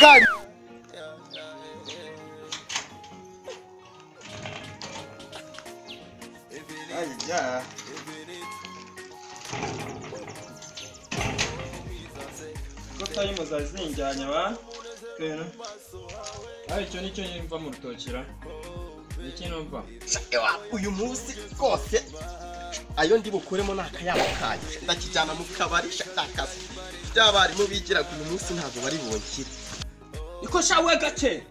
kandi Aja. Kota yimo zazinjyanya ba. Kena. Ayi cyo nicyo nyimva mu rutokira. Iki numva. uyu munsi kose ayo ndi bukuremo nakayabo kayo ndakijana mu kabari shakakazi byabari mu bigira ku munsi ntago bari bonkire Niko shawe gake.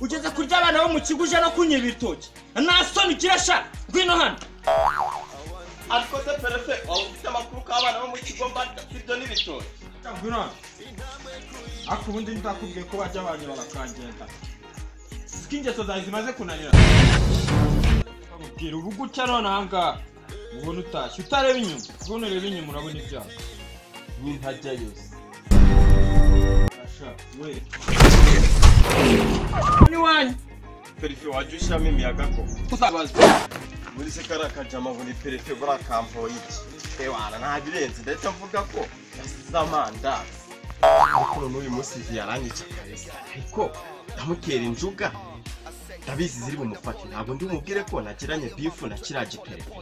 Ugeze kurya abana bo mu kiguje no kunyiba ibitoki. Nasoni kirasha. Ngwino hano. ariko se perfect ufite amakuru k'abana bo mu kigo mbanda ibyo n'ibitoki Ngwino. Akubundi ndakubwiye ko bajya abanye barakangenda. Sikingeso zawe zimaze kunanira. Bakubwira ubu gutya none hanga. Ubona utashye utareba inyuma. Ubona reba inyuma urabona ibyago. n'intajya yose Asha we. Ni wani. perfect wajushamo imiyaga ko Kusabaza. muri se karakajama muri perfect barakampoye iki ewana ntabirenze ndetse mvuga ko zamanda ariko n'uyu munsi yaranyica kabisa ariko ndamukera injuga ndabizi ziri bumufate ntabwo ndi umubwire ko nakiranye beef na kiraje perfect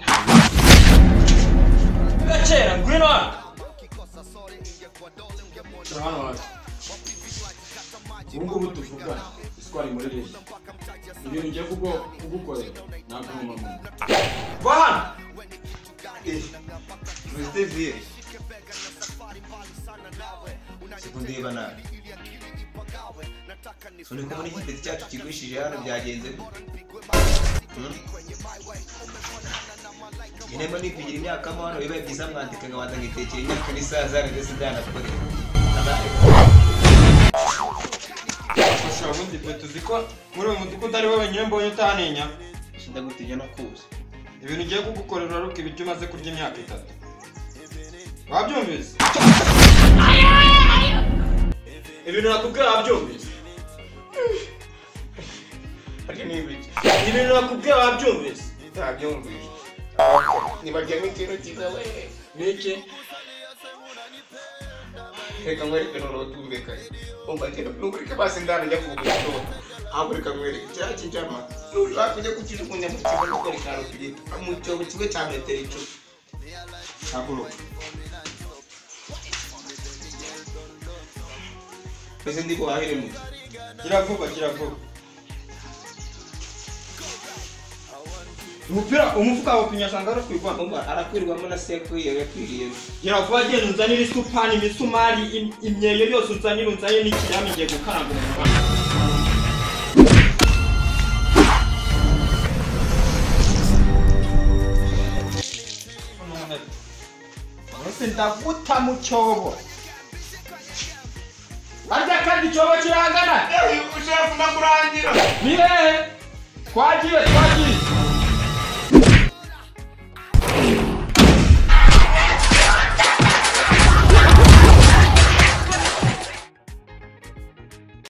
Gacera ngwino hano. Hano hano. Ubungubu tuvuga iswari muri reje. Ibintu ngiye kugukorera ntabwo mama. Va hano. Mustevie. Sekundeba nabi. Uriko muri igitezi cyacu kigwishije hano byagenze. Inema ni kugira imyaka amahano bibaye byiza mwandika ngabanza ngitekera imyaka n'isaza ndetse ndanakore. Ashobora ubundi twe tuzi ko muri uyu mudugudu ari wowe nyine mbonye utanenya. Ndagutinya no kuza. Ibintu ugiye kugukorera aruka ibiryo umaze kurya imyaka 3. Wabyumvise? Ibintu nakubwira wabyumvise? Ari n'ibiki. Ibintu nakubwira wabyumvise? Ntabyumvise. Nibajyamo ikintu cyiza we. Niki? Reka mwereke noneho tumvikane. Umva ngero nugurike basi ndana njya kugura ahubwo reka mwereke cyaki njama nushaka kujya kukijugunya mu kigo no kwerekana ukirita mu cyobo kimwe cya metero 10. Haguruka. Pese ndi kuhahire mu. Kiravuga. Umufuka wa pinyasanga ari kwigwa. Umva arakwirwamo na sekuye yakwiriye. Kiravuga genda unzanira isupani imisumari imyeyo yose unzanira n'ikiyami ngiye gukaranga mu muhanda. Ese ndaguta mu cyobo. Arya kandi cyobo kirangana. Ushaka namurangira. Nihe? Twagiye.